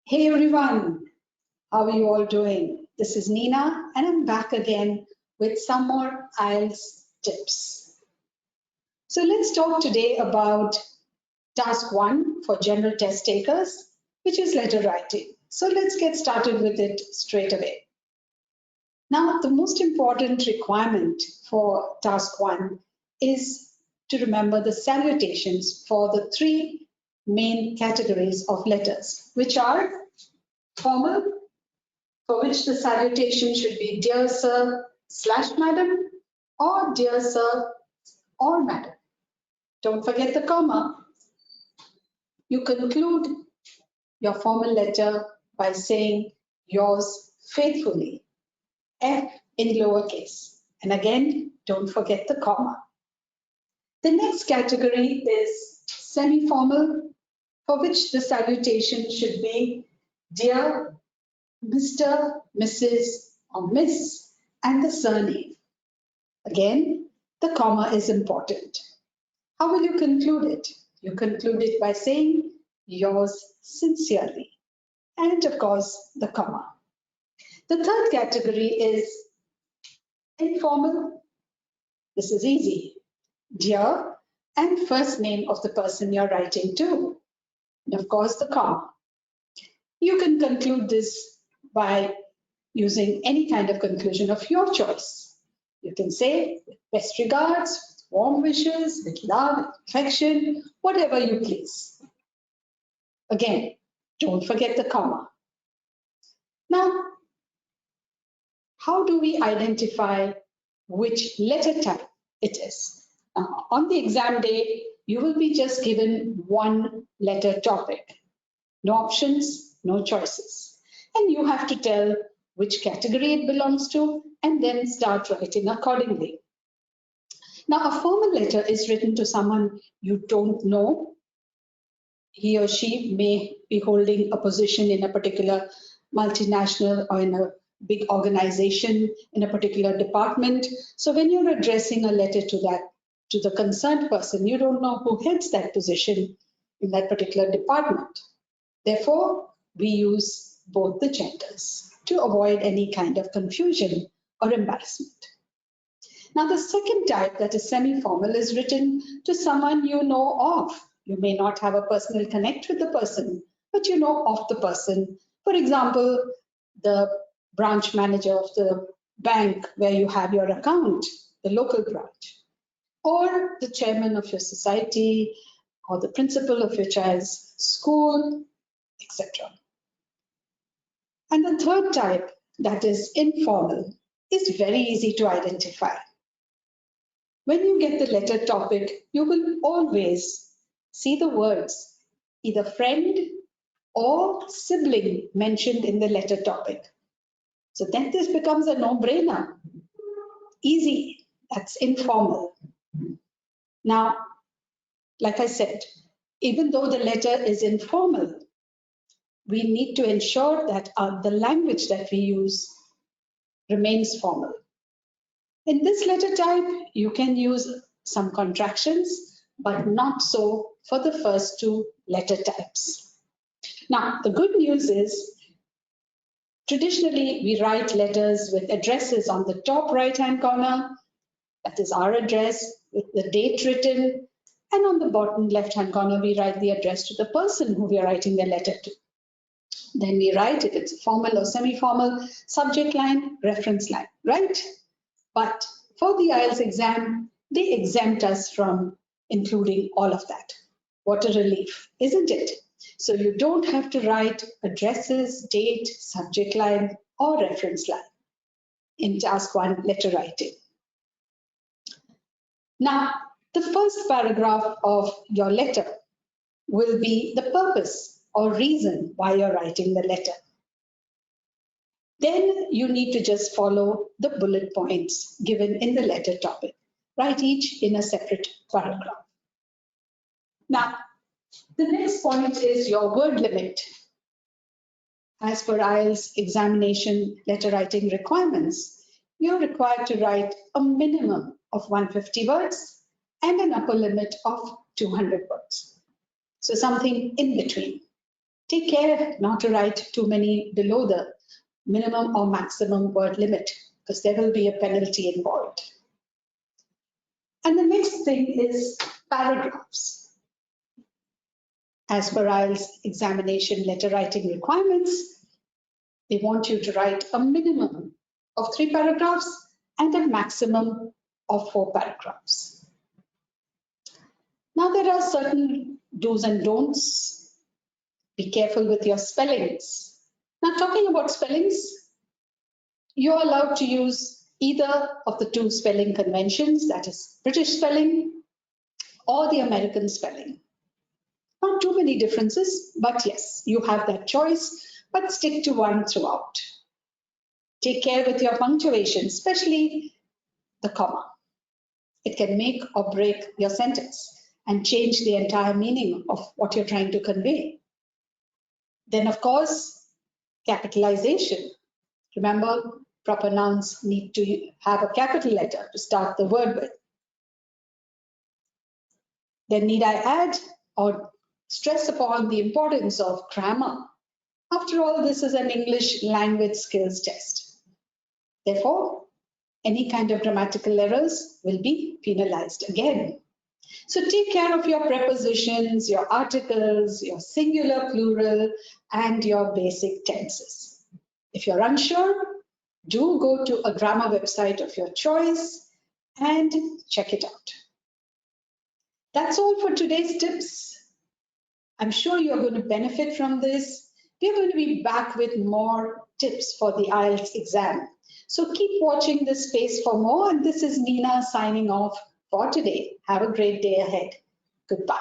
Hey everyone, how are you all doing? This is Nina and I'm back again with some more IELTS tips. So let's talk today about task 1 for general test takers, which is letter writing. So let's get started with it straight away. Now, the most important requirement for task 1 is to remember the salutations for the three main categories of letters, which are formal, for which the salutation should be dear sir slash madam or dear sir or madam. Don't forget the comma. You conclude your formal letter by saying yours faithfully, F in lowercase. And again, don't forget the comma. The next category is semi-formal, for which the salutation should be dear Mr., Mrs., or Miss, and the surname. Again, the comma is important. How will you conclude it? You conclude it by saying yours sincerely, and of course, the comma. The third category is informal. This is easy. Dear and first name of the person you're writing to, and of course, the comma. You can conclude this by using any kind of conclusion of your choice. You can say with best regards, with warm wishes, with love, affection, whatever you please. Again, don't forget the comma. Now, how do we identify which letter type it is? On the exam day, you will be just given one letter topic. No options, no choices. And you have to tell which category it belongs to and then start writing accordingly. Now, a formal letter is written to someone you don't know. He or she may be holding a position in a particular multinational or in a big organization in a particular department. So when you're addressing a letter to the concerned person, you don't know who heads that position in that particular department. Therefore, we use both the genders to avoid any kind of confusion or embarrassment. Now, the second type, that is semi-formal, is written to someone you know of. You may not have a personal connect with the person, but you know of the person. For example, the branch manager of the bank where you have your account, the local branch, or the chairman of your society, or the principal of your child's school, etc. And the third type, that is informal, is very easy to identify. When you get the letter topic, you will always see the words either friend or sibling mentioned in the letter topic. So then this becomes a no-brainer. Easy, that's informal. Now, like I said, even though the letter is informal, we need to ensure that the language that we use remains formal. In this letter type, you can use some contractions, but not so for the first two letter types. Now, the good news is, traditionally, we write letters with addresses on the top right-hand corner. That is our address with the date written. And on the bottom left-hand corner, we write the address to the person who we are writing the letter to. Then we write, if it's formal or semi-formal, subject line, reference line, right? But for the IELTS exam, they exempt us from including all of that. What a relief, isn't it? So you don't have to write addresses, date, subject line, or reference line in task 1 letter writing. Now, the first paragraph of your letter will be the purpose or reason why you're writing the letter. Then you need to just follow the bullet points given in the letter topic. Write each in a separate paragraph. Now, the next point is your word limit. As per IELTS examination letter writing requirements, you're required to write a minimum of 150 words and an upper limit of 200 words. So something in between. Take care not to write too many below the minimum or maximum word limit, because there will be a penalty involved. And the next thing is paragraphs. As per IELTS examination letter writing requirements, they want you to write a minimum of 3 paragraphs and a maximum of 4 paragraphs. Now there are certain do's and don'ts. Be careful with your spellings. Now talking about spellings, you're allowed to use either of the 2 spelling conventions, that is British spelling or the American spelling. Not too many differences, but yes, you have that choice, but stick to one throughout. Take care with your punctuation, especially the comma. It can make or break your sentence and change the entire meaning of what you're trying to convey. Then, of course, capitalization. Remember, proper nouns need to have a capital letter to start the word with. Then need I add or stress upon the importance of grammar? After all, this is an English language skills test. Therefore, any kind of grammatical errors will be penalized again. So take care of your prepositions, your articles, your singular, plural, and your basic tenses. If you're unsure, do go to a grammar website of your choice and check it out. That's all for today's tips. I'm sure you're going to benefit from this. We're going to be back with more tips for the IELTS exam. So keep watching this space for more. And this is Nina signing off for today. Have a great day ahead. Goodbye.